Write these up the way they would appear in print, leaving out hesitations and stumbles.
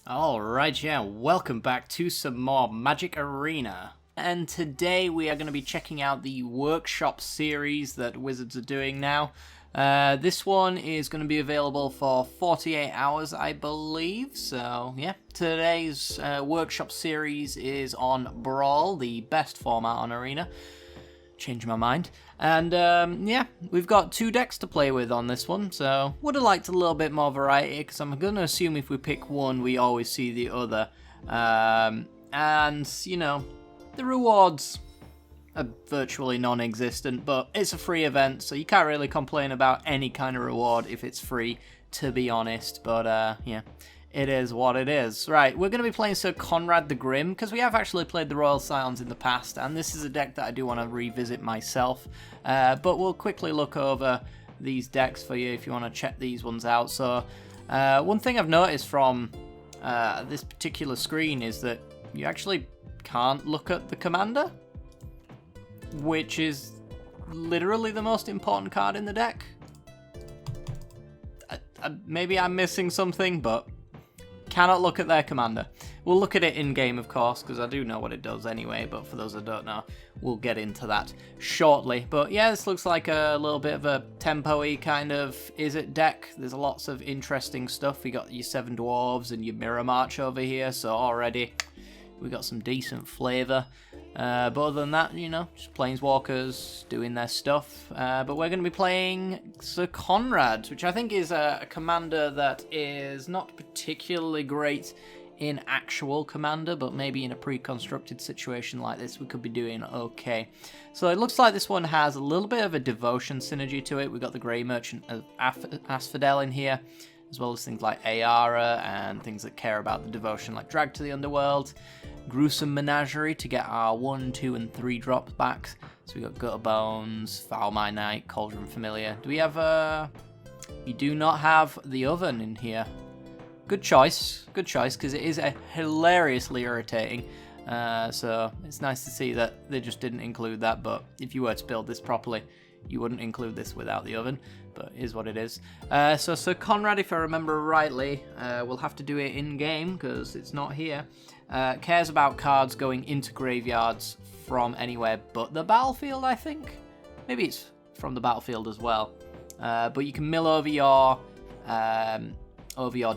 Alright, yeah, welcome back to some more Magic Arena. And today we are going to be checking out the workshop series that Wizards are doing now. This one is going to be available for 48 hours, I believe. So, yeah, today's workshop series is on Brawl, the best format on Arena. Changed my mind. And yeah, we've got two decks to play with on this one, so would have liked a little bit more variety, because I'm going to assume if we pick one, we always see the other. And, you know, the rewards are virtually non-existent, but it's a free event, so you can't really complain about any kind of reward if it's free, to be honest. But, yeah. It is what it is. Right, we're going to be playing Sir Konrad the Grim, because we have actually played the Royal Scions in the past, and this is a deck that I do want to revisit myself. But we'll quickly look over these decks for you if you want to check these ones out. So, one thing I've noticed from this particular screen is that you actually can't look at the commander, which is literally the most important card in the deck. Maybe I'm missing something, but cannot look at their commander. We'll look at it in-game, of course, because I do know what it does anyway, but for those that don't know, we'll get into that shortly. But yeah, this looks like a little bit of a tempo-y kind of is-it deck. There's lots of interesting stuff. We got your 7 Dwarves and your Mirror March over here, so already we got some decent flavour. But other than that, you know, just Planeswalkers doing their stuff. But we're going to be playing Sir Konrad, which I think is a commander that is not particularly great in actual commander, but maybe in a pre-constructed situation like this, we could be doing okay. So it looks like this one has a little bit of a devotion synergy to it. We've got the Grey Merchant of Asphodel in here, as well as things like Ayara and things that care about the devotion like Drag to the Underworld. Gruesome Menagerie to get our 1, 2, and 3 drops back. So we got Gutter Bones, Foul My Knight, Cauldron Familiar. Do we have we do not have the Oven in here. Good choice, because it is hilariously irritating. So it's nice to see that they just didn't include that, but if you were to build this properly, you wouldn't include this without the Oven, but it is what it is. So Sir Konrad, if I remember rightly, we'll have to do it in-game, because it's not here. Cares about cards going into graveyards from anywhere but the battlefield, I think. Maybe it's from the battlefield as well. But you can mill over your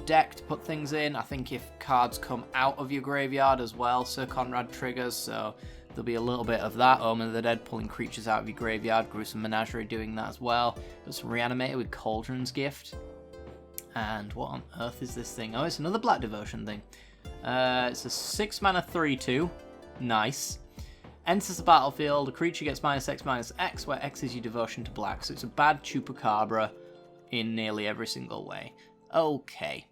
deck to put things in. I think if cards come out of your graveyard as well, Sir Konrad triggers, so there'll be a little bit of that. Omen of the Dead pulling creatures out of your graveyard. Gruesome Menagerie doing that as well. Got some Reanimator with Cauldron's Gift. And what on earth is this thing? Oh, it's another Black Devotion thing. It's a 6 mana 3/2. Nice. Enters the battlefield. A creature gets -X/-X, where X is your devotion to black. So it's a bad Chupacabra in nearly every single way. Okay.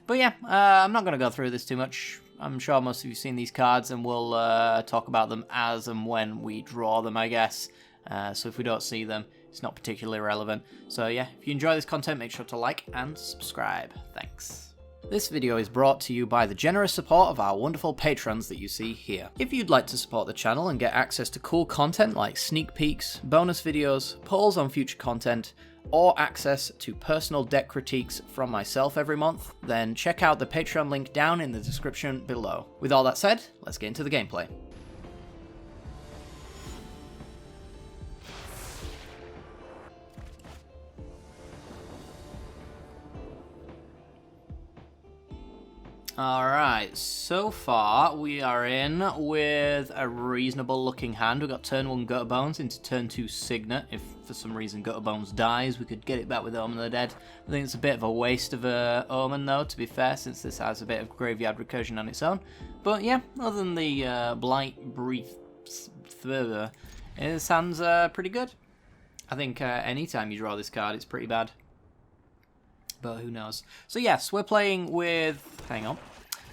But yeah, I'm not going to go through this too much. I'm sure most of you have seen these cards, and we'll talk about them as and when we draw them, I guess. So if we don't see them, it's not particularly relevant. So yeah, if you enjoy this content, make sure to like and subscribe. Thanks. This video is brought to you by the generous support of our wonderful patrons that you see here. If you'd like to support the channel and get access to cool content like sneak peeks, bonus videos, polls on future content, or access to personal deck critiques from myself every month, then check out the Patreon link down in the description below. With all that said, let's get into the gameplay. Alright, so far we are in with a reasonable looking hand. We've got turn 1 Gutter Bones into turn 2 Signet. If for some reason Gutter Bones dies, we could get it back with Omen of the Dead. I think it's a bit of a waste of a Omen though, to be fair, since this has a bit of graveyard recursion on its own. But yeah, other than the Blight Brief, this hand's pretty good. I think anytime you draw this card, it's pretty bad. But who knows. So yes, we're playing with, hang on,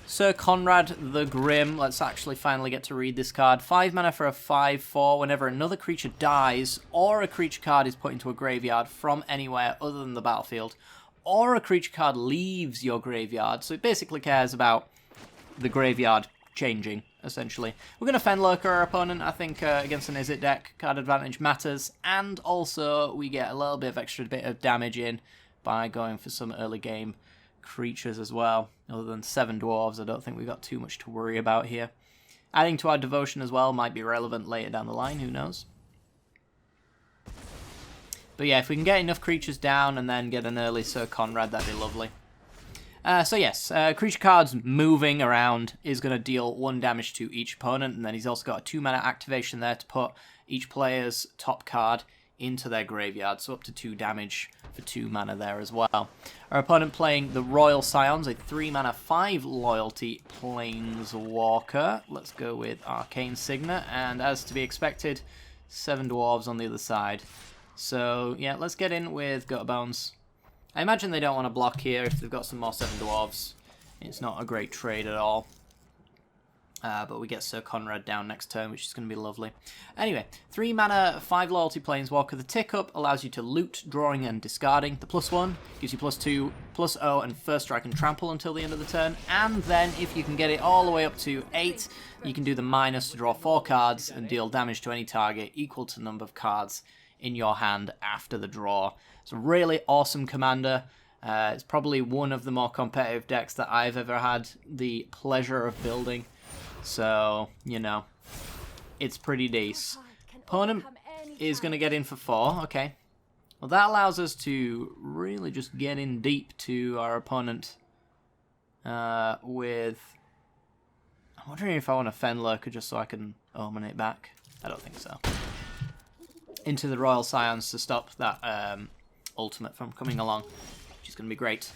Sir Konrad the Grim. Let's actually finally get to read this card. 5 mana for a 5/4. Whenever another creature dies, or a creature card is put into a graveyard from anywhere other than the battlefield, or a creature card leaves your graveyard. So it basically cares about the graveyard changing, essentially. We're going to Fenlurker our opponent, I think, against an Izzet deck. Card advantage matters, and also we get a little bit of extra bit of damage in by going for some early game creatures as well. Other than 7 dwarves, I don't think we've got too much to worry about here. Adding to our devotion as well might be relevant later down the line, who knows. But yeah, if we can get enough creatures down and then get an early Sir Konrad, that'd be lovely. So yes, creature cards moving around is going to deal 1 damage to each opponent, and then he's also got a 2 mana activation there to put each player's top card into their graveyard, so up to 2 damage for 2 mana there as well. Our opponent playing the Royal Scions, a 3 mana 5 loyalty Planeswalker. Let's go with Arcane Signet, and as to be expected, 7 dwarves on the other side. So yeah, let's get in with Gutterbones. I imagine they don't want to block here if they've got some more 7 dwarves. It's not a great trade at all. But we get Sir Konrad down next turn, which is going to be lovely. Anyway, 3 mana, 5 loyalty Planeswalker. The tick up allows you to loot, drawing, and discarding. The +1 gives you +2, +0, and first strike and trample until the end of the turn. And then, if you can get it all the way up to 8, you can do the minus to draw 4 cards and deal damage to any target equal to the number of cards in your hand after the draw. It's a really awesome commander. It's probably one of the more competitive decks that I've ever had the pleasure of building. So, you know, it's pretty decent. Opponent is going to get in for 4. Okay. Well, that allows us to really just get in deep to our opponent with... I'm wondering if I want a Fenlurker just so I can omen it back. I don't think so. Into the Royal Scions to stop that ultimate from coming along, which is going to be great.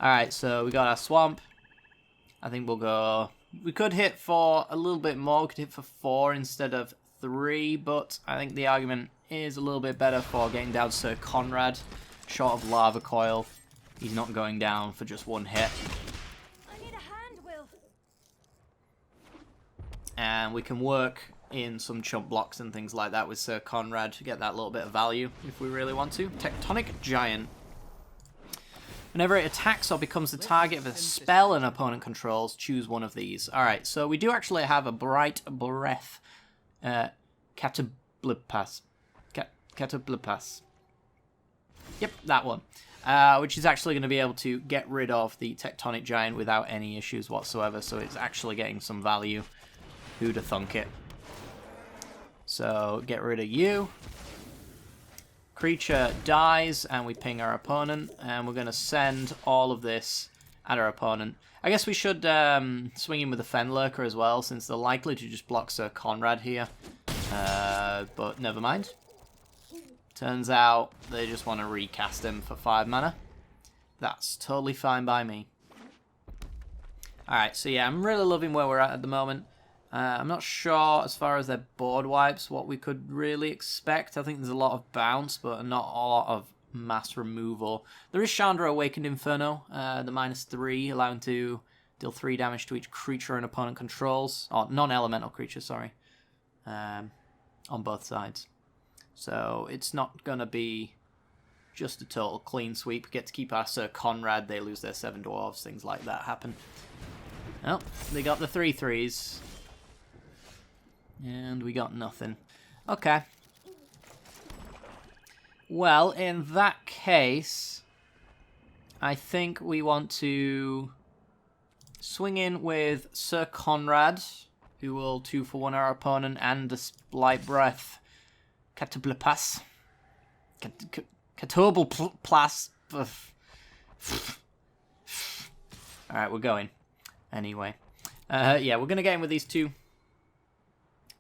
Alright, so we got our Swamp. I think we'll go... We could hit for a little bit more. We could hit for 4 instead of 3, but I think the argument is a little bit better for getting down Sir Konrad. Short of Lava Coil, he's not going down for just 1 hit. I need a hand, Will. And we can work in some chump blocks and things like that with Sir Konrad to get that little bit of value if we really want to. Tectonic Giant. Whenever it attacks or becomes the target of a spell an opponent controls, choose one of these. Alright, so we do actually have a Bright Breath Catablipas. Catablipas. Yep, that one. Which is actually going to be able to get rid of the Tectonic Giant without any issues whatsoever, so it's actually getting some value. Who'da thunk it? So, get rid of you. Creature dies, and we ping our opponent, and we're going to send all of this at our opponent. I guess we should swing in with a Fenlurker as well, since they're likely to just block Sir Konrad here. But never mind. Turns out they just want to recast him for 5 mana. That's totally fine by me. Alright, so yeah, I'm really loving where we're at the moment. I'm not sure, as far as their board wipes, what we could really expect. I think there's a lot of bounce, but not a lot of mass removal. There is Chandra Awakened Inferno, the -3, allowing to deal 3 damage to each creature an opponent controls. Or non-elemental creature, sorry. On both sides. So it's not going to be just a total clean sweep. We get to keep our Sir Konrad. They lose their 7 dwarves. Things like that happen. Well, they got the 3/3s. And we got nothing. Okay. Well, in that case, I think we want to swing in with Sir Konrad, who will 2-for-1 our opponent, and the Light Breath Catablipas. Catablipas. Alright, we're going. Anyway. Yeah, we're going to get in with these 2.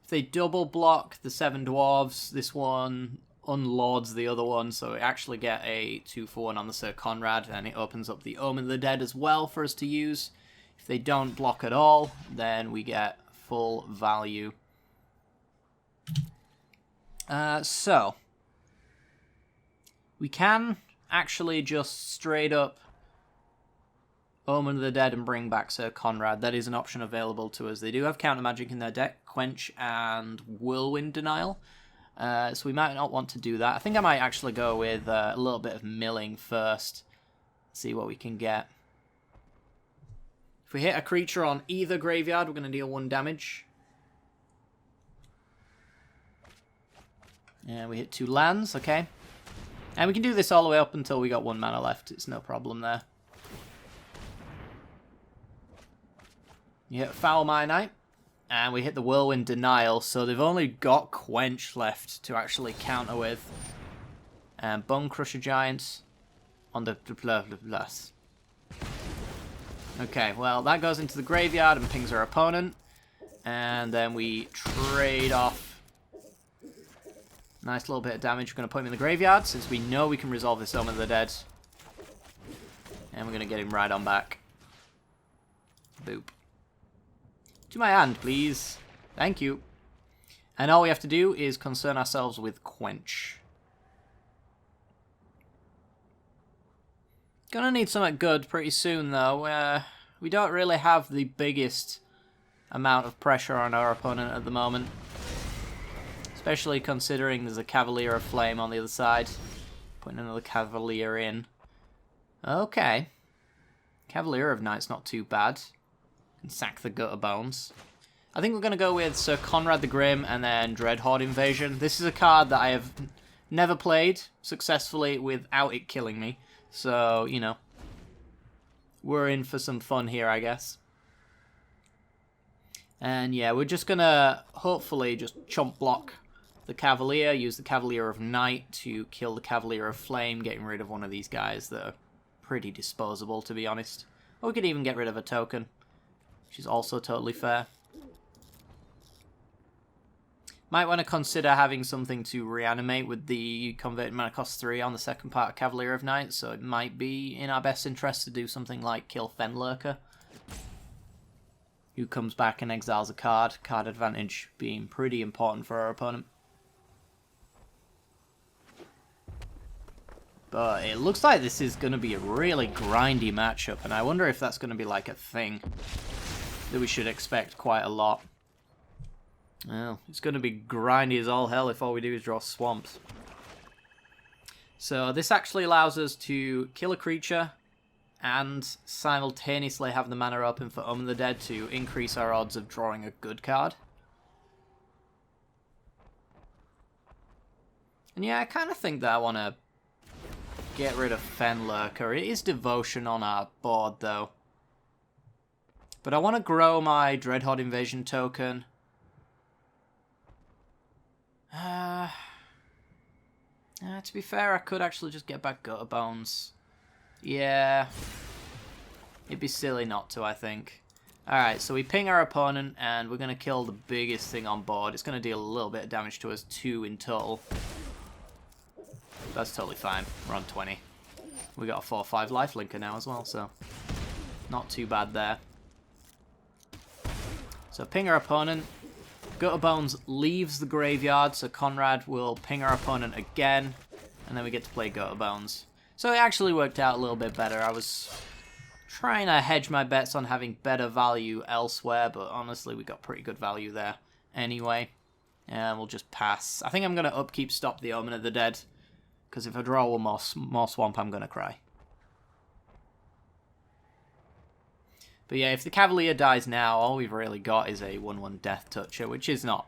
If they double block the 7 dwarves, this one unlords the other one, so we actually get a 2-for-1 on the Sir Konrad, and it opens up the Omen of the Dead as well for us to use. If they don't block at all, then we get full value. So, we can actually just straight up Omen of the Dead and bring back Sir Konrad. That is an option available to us. They do have counter magic in their deck, Quench and Whirlwind Denial. So we might not want to do that. I think I might actually go with a little bit of milling first. See what we can get. If we hit a creature on either graveyard, we're going to deal 1 damage. And we hit 2 lands, okay. And we can do this all the way up until we got 1 mana left. It's no problem there. You hit Foul Minite, and we hit the Whirlwind Denial, so they've only got Quench left to actually counter with. And Bone Crusher Giants on the plus. Okay, well, that goes into the graveyard and pings our opponent. And then we trade off. Nice little bit of damage. We're going to put him in the graveyard, since we know we can resolve this Omen of the Dead. And we're going to get him right on back. Boop. To my hand, please. Thank you. And all we have to do is concern ourselves with Quench. Gonna need something good pretty soon, though. We don't really have the biggest amount of pressure on our opponent at the moment. Especially considering there's a Cavalier of Flame on the other side. Putting another Cavalier in. Okay. Cavalier of Night's not too bad. Can sack the Gutter Bones. I think we're going to go with Sir Konrad the Grim and then Dreadhorde Invasion. This is a card that I have never played successfully without it killing me. So, you know, we're in for some fun here, I guess. And yeah, we're just going to hopefully just chomp block the Cavalier, use the Cavalier of Night to kill the Cavalier of Flame, getting rid of one of these guys that are pretty disposable, to be honest. Or we could even get rid of a token, which is also totally fair. Might want to consider having something to reanimate with the converted mana cost 3 on the second part of Cavalier of Night, so it might be in our best interest to do something like kill Fenlurker, who comes back and exiles a card. Card advantage being pretty important for our opponent. But it looks like this is going to be a really grindy matchup, and I wonder if that's going to be like a thing that we should expect quite a lot. Well, it's going to be grindy as all hell if all we do is draw swamps. So this actually allows us to kill a creature and simultaneously have the mana open for Omen of the Dead to increase our odds of drawing a good card. And yeah, I kind of think that I want to get rid of Fenlurker. It is Devotion on our board, though. But I want to grow my Dreadhorde Invasion token. To be fair, I could actually just get back Gutter Bones. Yeah. It'd be silly not to, I think. Alright, so we ping our opponent, and we're going to kill the biggest thing on board. It's going to deal a little bit of damage to us, 2 in total. That's totally fine. We're on 20. We got a 4/5 lifelinker now as well, so not too bad there. So ping our opponent. Gutter Bones leaves the graveyard, so Konrad will ping our opponent again, and then we get to play Gutter Bones. So it actually worked out a little bit better. I was trying to hedge my bets on having better value elsewhere, but honestly we got pretty good value there anyway. And we'll just pass. I think I'm going to upkeep stop the Omen of the Dead, because if I draw one more swamp, I'm going to cry. But yeah, if the Cavalier dies now, all we've really got is a 1/1 Death Toucher, which is not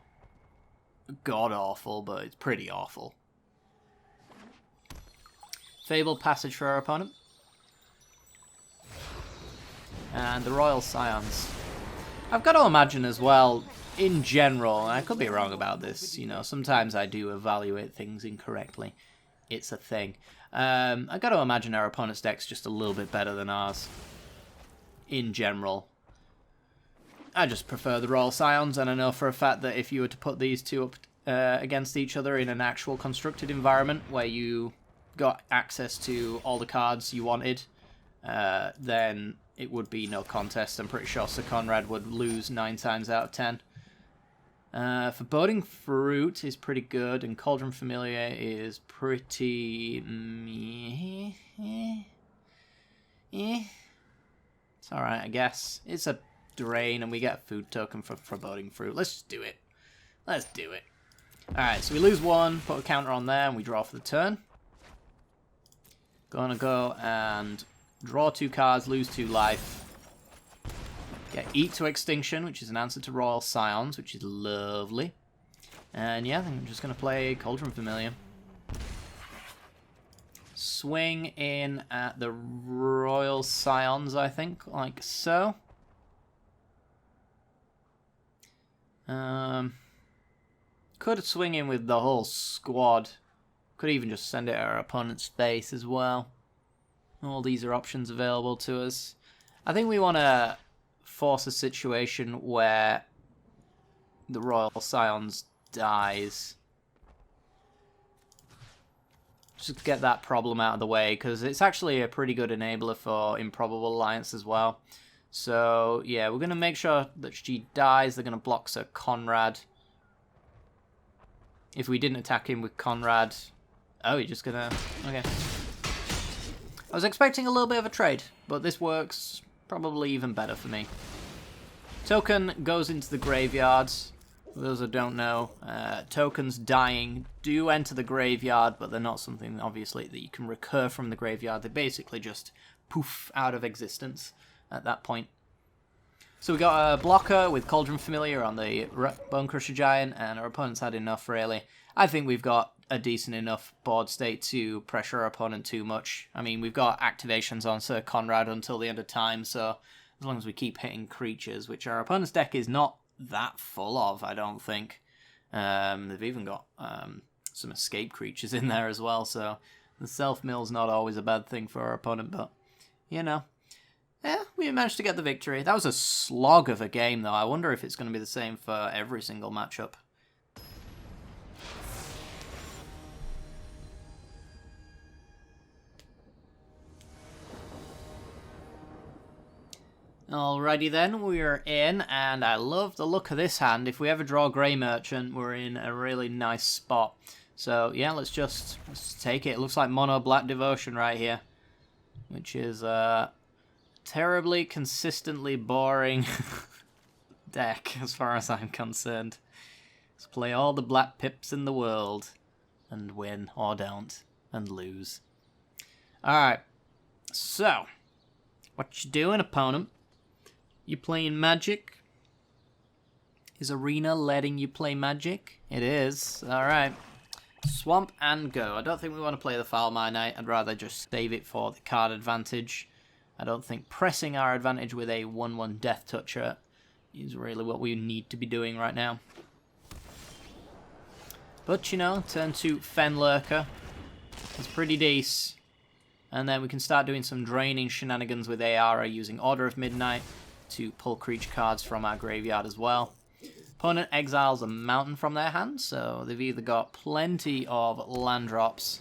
god-awful, but it's pretty awful. Fabled Passage for our opponent. And the Royal Scions. I've got to imagine as well, in general, and I could be wrong about this, you know, sometimes I do evaluate things incorrectly. It's a thing. I've got to imagine our opponent's deck's just a little bit better than ours. In general. I just prefer the Royal Scions, and I know for a fact that if you were to put these two up against each other in an actual constructed environment where you got access to all the cards you wanted, then it would be no contest. I'm pretty sure Sir Konrad would lose 9 times out of 10. Foreboding Fruit is pretty good, and Cauldron Familiar is pretty... It's alright, I guess. It's a drain, and we get a food token for Foreboding Fruit. Let's just do it. Let's do it. Alright, so we lose 1, put a counter on there, and we draw for the turn. Gonna go and draw 2 cards, lose 2 life. Get Eat to Extinction, which is an answer to Royal Scions, which is lovely. And yeah, I think I'm just gonna play Cauldron Familiar. Swing in at the Royal Scions, I think, like so. Could swing in with the whole squad. Could even just send it at our opponent's face as well. All these are options available to us. I think we want to force a situation where the Royal Scions dies. Just get that problem out of the way, because it's actually a pretty good enabler for Improbable Alliance as well. So, yeah, we're going to make sure that she dies. They're going to block Sir Konrad. If we didn't attack him with Konrad... Oh, you're just going to... Okay. I was expecting a little bit of a trade, but this works probably even better for me. Token goes into the graveyards. For those who don't know, tokens dying do enter the graveyard, but they're not something, obviously, that you can recur from the graveyard. They basically just poof out of existence at that point. So we got a blocker with Cauldron Familiar on the Bone Crusher Giant, and our opponent's had enough, really. I think we've got a decent enough board state to pressure our opponent too much. I mean, we've got activations on Sir Konrad until the end of time, so as long as we keep hitting creatures, which our opponent's deck is not that full of, I don't think. They've even got some escape creatures in there as well, so the self-mill's not always a bad thing for our opponent, but, you know. Yeah, we managed to get the victory. That was a slog of a game, though. I wonder if it's going to be the same for every single matchup. Alrighty then, we're in, and I love the look of this hand. If we ever draw Grey Merchant, we're in a really nice spot. So, yeah, let's take it. It looks like Mono Black Devotion right here, which is a terribly consistently boring deck as far as I'm concerned. Let's play all the black pips in the world and win, or don't, and lose. Alright, so, what you doing, opponent? You playing Magic? Is Arena letting you play Magic? It is. Alright. Swamp and go. I don't think we want to play the Foul My Knight. I'd rather just save it for the card advantage. I don't think pressing our advantage with a 1/1 Death Toucher is really what we need to be doing right now. But, you know, turn to Fenlurker. It's pretty decent. And then we can start doing some draining shenanigans with Ayara using Order of Midnight to pull creature cards from our graveyard as well. Opponent exiles a mountain from their hand, so they've either got plenty of land drops,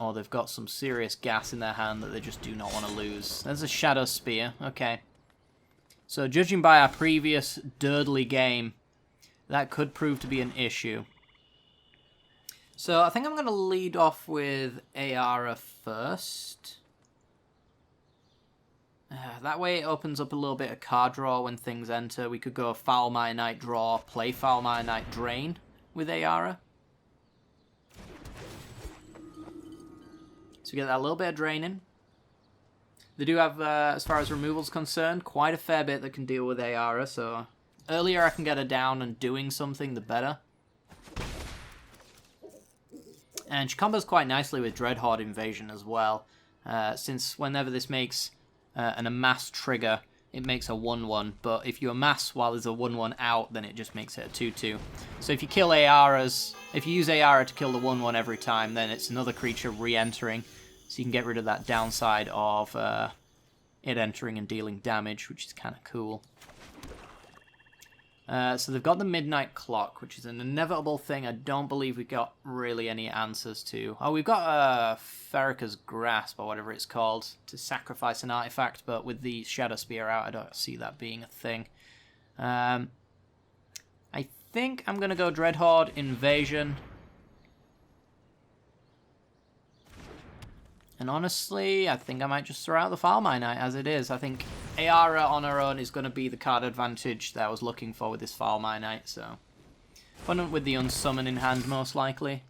or they've got some serious gas in their hand that they just do not want to lose. There's a Shadow Spear, okay. So judging by our previous Durdley game, that could prove to be an issue. So I think I'm going to lead off with Ayara first. That way it opens up a little bit of card draw when things enter. We could go Foul My Knight draw, play Foul My Knight drain with Ayara. So we get that little bit of draining. They do have, as far as removal's concerned, quite a fair bit that can deal with Ayara, so earlier I can get her down and doing something, the better. And she combos quite nicely with Dreadhorde Invasion as well, since whenever this makes an amass trigger, it makes a 1/1, but if you amass while there's a 1/1 out, then it just makes it a 2/2. So if you kill Ayara's, if you use Ayara to kill the 1/1 every time, then it's another creature re-entering, so you can get rid of that downside of it entering and dealing damage, which is kind of cool. So they've got the Midnight Clock, which is an inevitable thing I don't believe we got really any answers to. Oh, we've got Ferrica's Grasp, or whatever it's called, to sacrifice an artifact, but with the Shadow Spear out, I don't see that being a thing. I think I'm going to go Dreadhorde Invasion. And honestly, I think I might just throw out the Foul My Knight as it is. I think Ayara on her own is going to be the card advantage that I was looking for with this Foul My Knight, so opponent with the Unsummon in hand, most likely.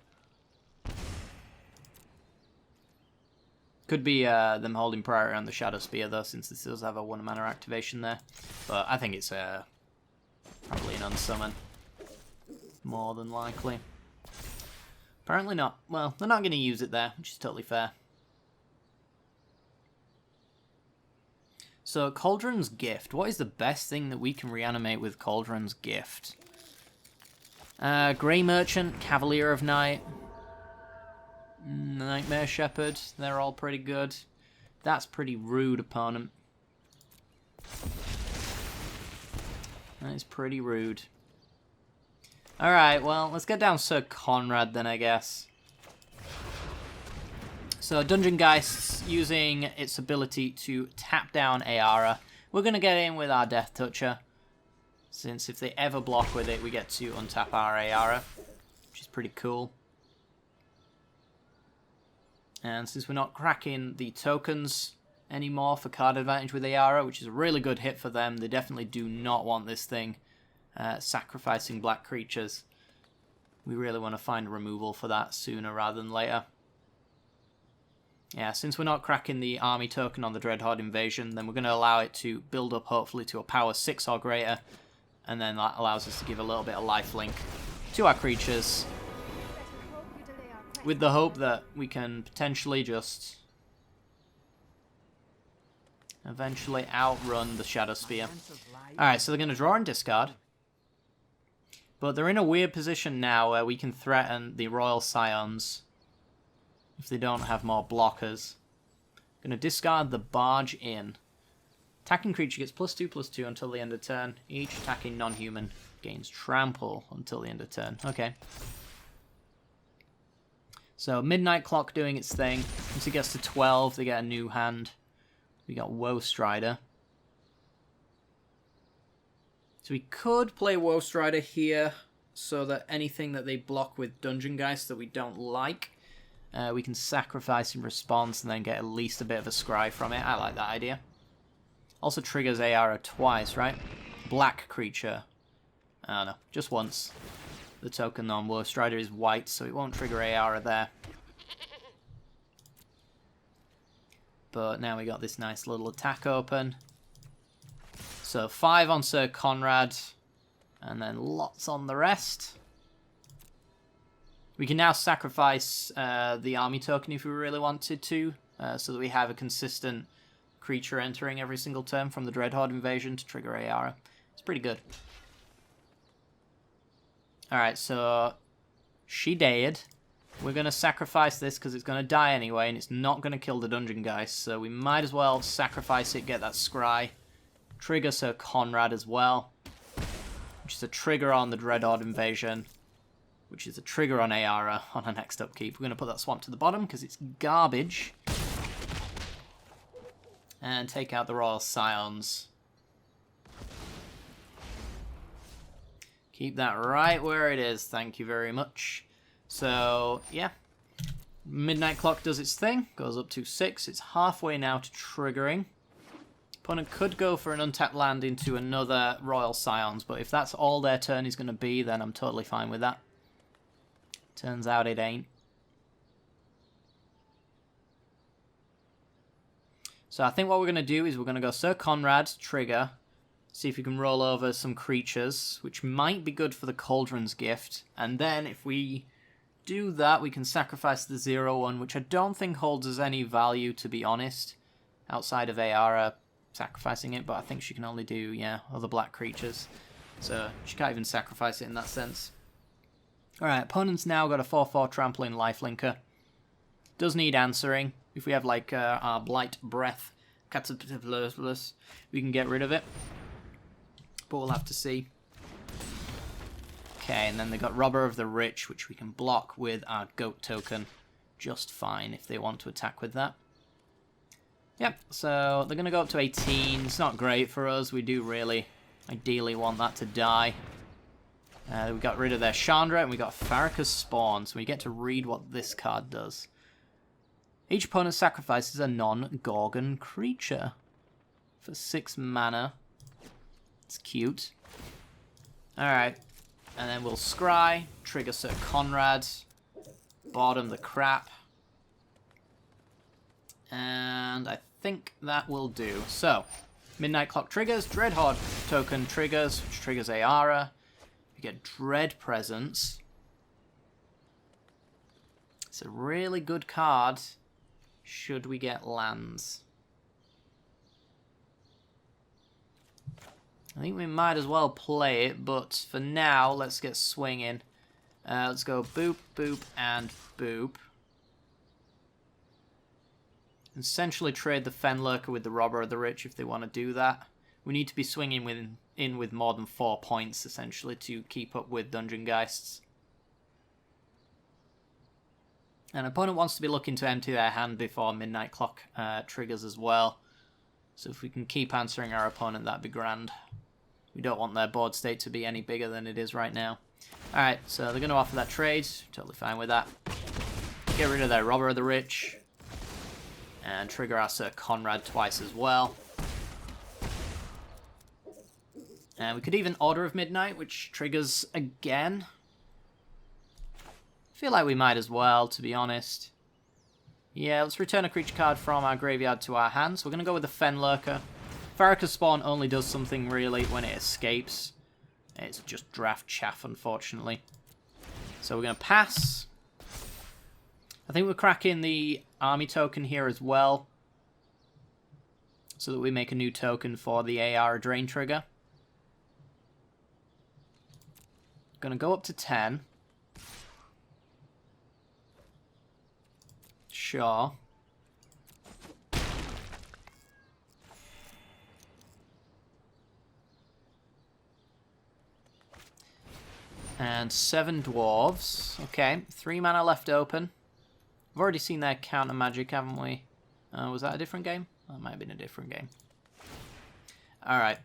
Could be them holding priority on the Shadow Spear, though, since this does have a 1-mana activation there. But I think it's probably an Unsummon, more than likely. Apparently not. Well, they're not going to use it there, which is totally fair. So, Cauldron's Gift. What is the best thing that we can reanimate with Cauldron's Gift? Grey Merchant, Cavalier of Night, Nightmare Shepherd. They're all pretty good. That's pretty rude, opponent. That is pretty rude. Alright, well, let's get down Sir Konrad then, I guess. So, Dungeon Geist's using its ability to tap down Ayara. We're going to get in with our Death Toucher, since if they ever block with it, we get to untap our Ayara, which is pretty cool. And since we're not cracking the tokens anymore for card advantage with Ayara, which is a really good hit for them, they definitely do not want this thing sacrificing black creatures. We really want to find removal for that sooner rather than later. Yeah, since we're not cracking the army token on the Dreadhorde invasion, then we're going to allow it to build up hopefully to a power 6 or greater, and then that allows us to give a little bit of lifelink to our creatures, with the hope that we can potentially just eventually outrun the Shadow Spear. Alright, so they're going to draw and discard, but they're in a weird position now where we can threaten the Royal Scions if they don't have more blockers. Going to discard the Barge in. Attacking creature gets +2/+2 until the end of turn. Each attacking non-human gains trample until the end of turn. Okay. So Midnight Clock doing its thing. Once it gets to 12, they get a new hand. We got Woe Strider. So we could play Woe Strider here so that anything that they block with Dungeon Geist that we don't like, we can sacrifice in response and then get at least a bit of a scry from it. I like that idea. Also triggers Ayara twice, right? Black creature. I don't know, just once. The token on Woe Strider is white, so it won't trigger Ayara there. But now we got this nice little attack open. So 5 on Sir Konrad, and then lots on the rest. We can now sacrifice the army token if we really wanted to, so that we have a consistent creature entering every single turn from the Dreadhorde invasion to trigger Ayara. It's pretty good. Alright, so she died. We're going to sacrifice this because it's going to die anyway, and it's not going to kill the Dungeon Geist, so we might as well sacrifice it, get that scry. Trigger Sir Konrad as well, which is a trigger on the Dreadhorde invasion, which is a trigger on Ayara on our next upkeep. We're going to put that swamp to the bottom because it's garbage. And take out the Royal Scions. Keep that right where it is, thank you very much. So, yeah. Midnight Clock does its thing, goes up to 6. It's halfway now to triggering. Opponent could go for an untapped land into another Royal Scions, but if that's all their turn is going to be, then I'm totally fine with that. Turns out it ain't. So I think what we're going to do is we're going to go Sir Konrad, trigger, see if we can roll over some creatures, which might be good for the Cauldron's Gift, and then if we do that, we can sacrifice the 0/1, which I don't think holds us any value, to be honest, outside of Ayara sacrificing it, but I think she can only do, yeah, other black creatures, so she can't even sacrifice it in that sense. Alright, opponent's now got a 4/4 trampling lifelinker. Does need answering. If we have like our Blight Breath, we can get rid of it, but we'll have to see. Okay, and then they got Robber of the Rich, which we can block with our Goat token just fine if they want to attack with that. Yep, so they're going to go up to 18. It's not great for us. We do really ideally want that to die. We got rid of their Chandra, and we got Farrakha's Spawn, so we get to read what this card does. Each opponent sacrifices a non-Gorgon creature for 6 mana. It's cute. Alright, and then we'll scry, trigger Sir Konrad, bottom the crap. And I think that will do. So, Midnight Clock triggers, Dreadhorde token triggers, which triggers Ayara. We get Dread Presence. It's a really good card should we get lands. I think we might as well play it, but for now, let's get swinging. Let's go boop, boop, and boop. Essentially trade the Fenlurker with the Robber of the Rich if they want to do that. We need to be swinging in with more than 4 points, essentially, to keep up with Dungeon Geists. An opponent wants to be looking to empty their hand before Midnight Clock triggers as well. So if we can keep answering our opponent, that'd be grand. We don't want their board state to be any bigger than it is right now. Alright, so they're going to offer that trade. Totally fine with that. Get rid of their Robber of the Rich. And trigger our Sir Konrad twice as well. And we could even Order of Midnight, which triggers again. I feel like we might as well, to be honest. Yeah, let's return a creature card from our graveyard to our hands. We're going to go with the Fenlurker. Farrakhan's Spawn only does something really when it escapes. It's just draft chaff, unfortunately. So we're going to pass. I think we're cracking the army token here as well, so that we make a new token for the AR Drain trigger. Going to go up to 10. Sure. And 7 dwarves. Okay, 3 mana left open. We've already seen their counter magic, haven't we? Was that a different game? That might have been a different game. Alright.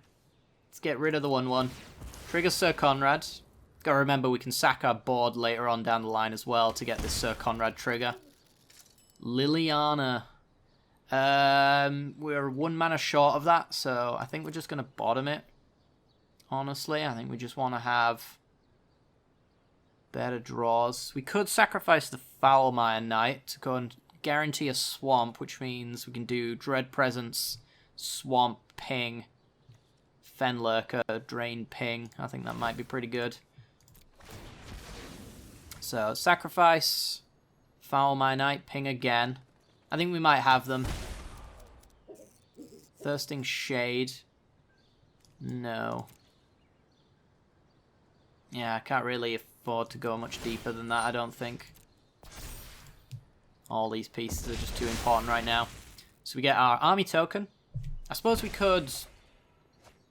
Let's get rid of the 1/1. Trigger Sir Konrad. Gotta remember we can sack our board later on down the line as well to get this Sir Konrad trigger. Liliana. We're 1 mana short of that, so I think we're just going to bottom it. Honestly, I think we just want to have better draws. We could sacrifice the Foulmire Knight to go and guarantee a swamp, which means we can do Dread Presence, Swamp, Ping, Fenlurker, Drain, Ping. I think that might be pretty good. So, sacrifice, Foulmire Knight, Ping again. I think we might have them. Thirsting Shade. No. Yeah, I can't really afford to go much deeper than that, I don't think. All these pieces are just too important right now. So we get our army token. I suppose we could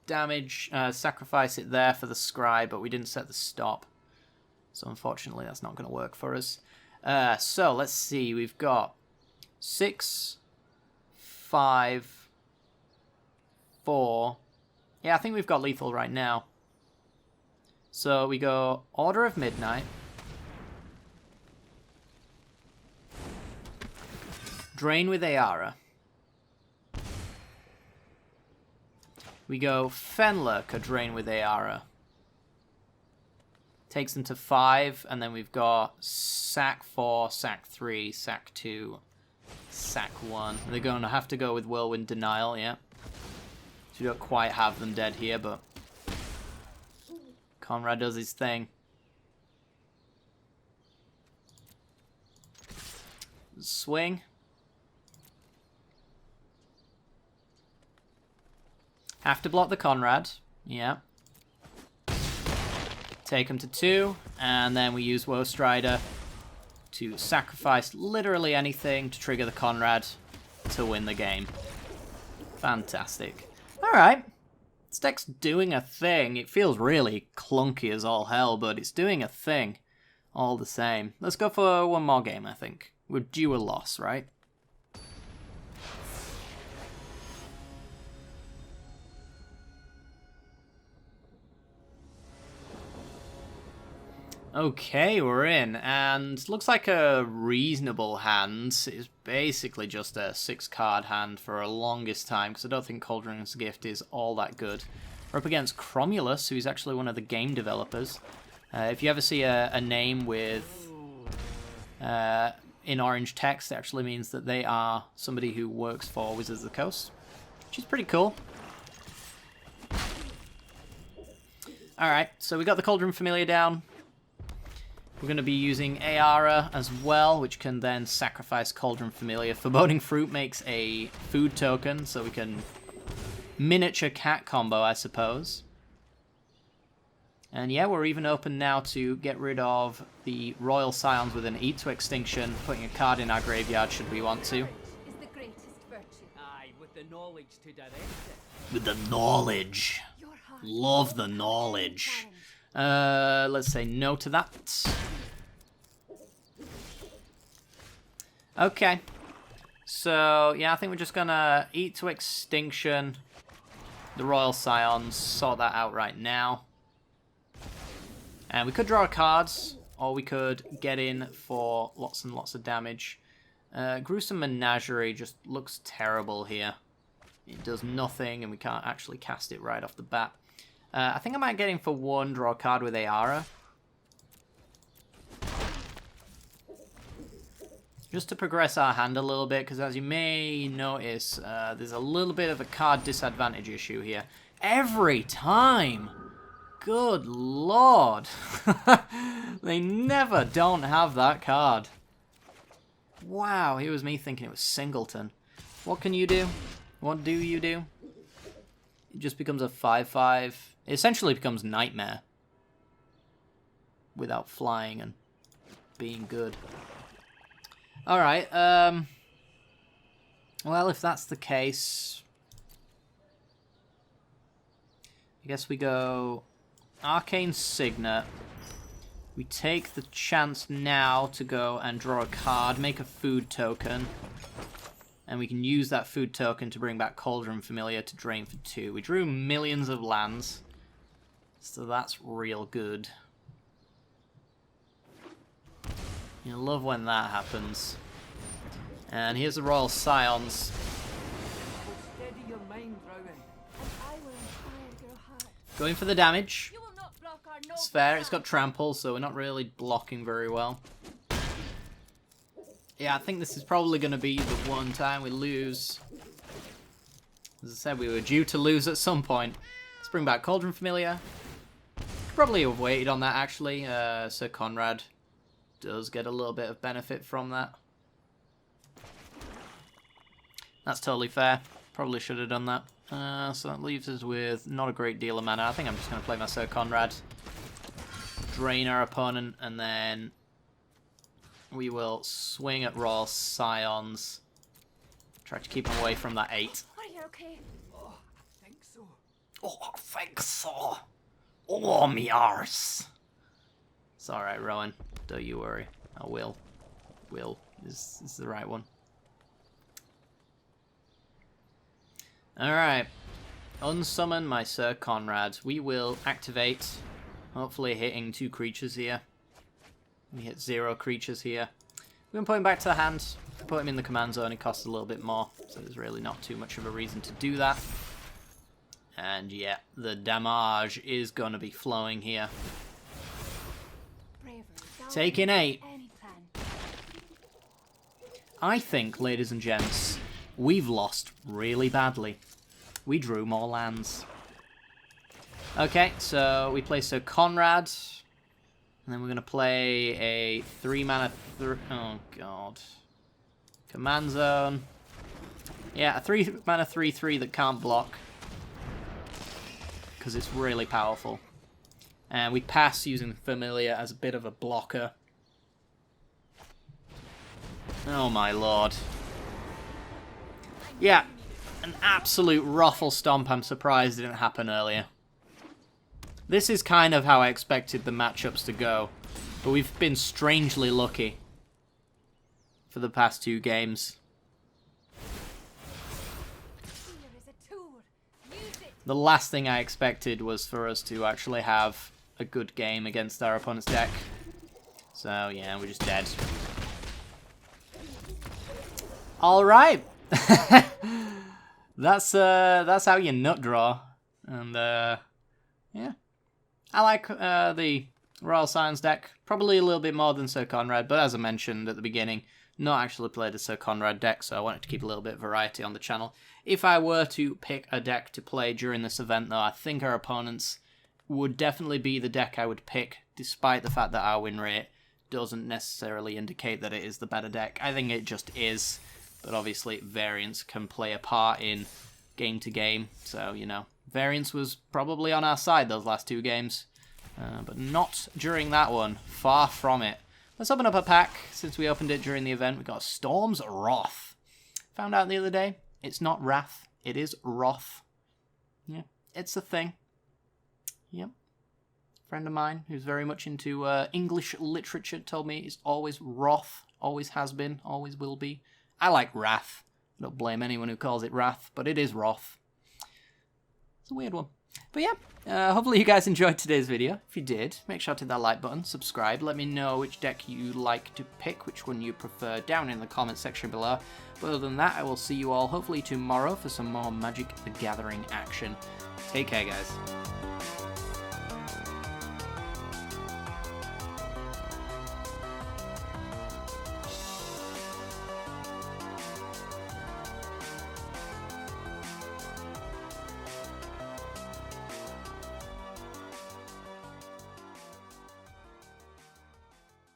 damage, sacrifice it there for the Scribe, but we didn't set the stop. So unfortunately that's not going to work for us. So let's see, we've got 6, 5, 4. Yeah, I think we've got lethal right now. So we go Order of Midnight. Drain with Ayara. We go Fenlurker, Drain with Ayara. Takes them to 5, and then we've got Sack 4, Sack 3, Sack 2, Sack 1. They're going to have to go with Whirlwind Denial, yeah. So we don't quite have them dead here, but Konrad does his thing. Swing. Have to block the Konrad. Yeah. Take him to 2, and then we use Woe Strider to sacrifice literally anything to trigger the Konrad to win the game. Fantastic. Alright. This deck's doing a thing. It feels really clunky as all hell, but it's doing a thing all the same. Let's go for one more game, I think. We're due a loss, right? Okay, we're in, and looks like a reasonable hand. It's basically just a 6-card hand for a longest time, because I don't think Cauldron's Gift is all that good. We're up against Cromulus, who's actually one of the game developers. If you ever see a name with in orange text, it actually means that they are somebody who works for Wizards of the Coast, which is pretty cool. Alright, so we got the Cauldron Familiar down. We're going to be using Ayara as well, which can then sacrifice Cauldron Familiar. Foreboding Fruit makes a food token, so we can miniature cat combo, I suppose. And yeah, we're even open now to get rid of the Royal Scions with an Eat to Extinction, putting a card in our graveyard should we want to. Is the greatest virtue. Aye, with the knowledge to direct it. With the knowledge. Your heart. Love the knowledge. Let's say no to that. Okay. So, yeah, I think we're just gonna Eat to Extinction the Royal Scions, sort that out right now. And we could draw cards, or we could get in for lots and lots of damage. Gruesome Menagerie just looks terrible here. It does nothing, and we can't actually cast it right off the bat. I think I might get in for one, draw a card with Ayara. Just to progress our hand a little bit, because as you may notice, there's a little bit of a card disadvantage issue here. Every time! Good lord! They never don't have that card. Wow, here was me thinking it was Singleton. What can you do? What do you do? It just becomes a 5/5. It essentially becomes Nightmare. Without flying and being good. Alright, well, if that's the case, I guess we go Arcane Signet. We take the chance now to go and draw a card, make a food token, and we can use that food token to bring back Cauldron Familiar to drain for 2. We drew millions of lands, so that's real good. You love when that happens. And here's the Royal Scions. Steady your mind, Rowan. And I will inspire your heart. Going for the damage. You will not block our noble It's fair, it's path. got trample, so we're not really blocking very well. Yeah, I think this is probably going to be the one time we lose. As I said, we were due to lose at some point. Let's bring back Cauldron Familiar. Probably have waited on that, actually. Sir Konrad does get a little bit of benefit from that. That's totally fair. Probably should have done that. So that leaves us with not a great deal of mana. I think I'm just going to play my Sir Konrad. Drain our opponent, and then we will swing at Royal Scions. Try to keep him away from that 8. Are you okay? Oh, I think so. Oh, I think so. Oh, me arse. It's alright, Rowan. Don't you worry. I will. Will is the right one. Alright. Unsummon my Sir Konrad. We will activate. Hopefully hitting 2 creatures here. We hit 0 creatures here. We're going to put him back to the hand. Put him in the command zone. It costs a little bit more. So there's really not too much of a reason to do that. And yeah, the damage is going to be flowing here. Bravery. Taking 8. Any plan. I think, ladies and gents, we've lost really badly. We drew more lands. Okay, so we play Sir Konrad. And then we're going to play a 3-mana... Oh, God. Command Zone. Yeah, a 3-mana 3/3 that can't block. Because it's really powerful. And we pass using Familiar as a bit of a blocker. Oh my lord. Yeah, an absolute ruffle stomp. I'm surprised it didn't happen earlier. This is kind of how I expected the matchups to go. But we've been strangely lucky for the past 2 games. Here is a tool. Use it. The last thing I expected was for us to actually have a good game against our opponent's deck. So, yeah, we're just dead. Alright! That's how you nut draw. And, yeah. I like the Royal Scions deck. Probably a little bit more than Sir Konrad, but as I mentioned at the beginning, not actually played a Sir Konrad deck, so I wanted to keep a little bit of variety on the channel. If I were to pick a deck to play during this event, though, I think our opponents would definitely be the deck I would pick, despite the fact that our win rate doesn't necessarily indicate that it is the better deck. I think it just is, but obviously variance can play a part in game to game, so, you know, variance was probably on our side those last 2 games. But not during that one. Far from it. Let's open up a pack. Since we opened it during the event, we got Storm's Wrath. Found out the other day, it's not Wrath, it is Wrath. Yeah, it's a thing. Yep. Friend of mine who's very much into English literature told me it's always Wrath, always has been, always will be. I like Wrath. I don't blame anyone who calls it Wrath, but it is Wrath. It's a weird one. But yeah, hopefully you guys enjoyed today's video. If you did, make sure to hit that like button, subscribe, let me know which deck you like to pick, which one you prefer down in the comment section below. But other than that, I will see you all hopefully tomorrow for some more Magic the Gathering action. Take care, guys.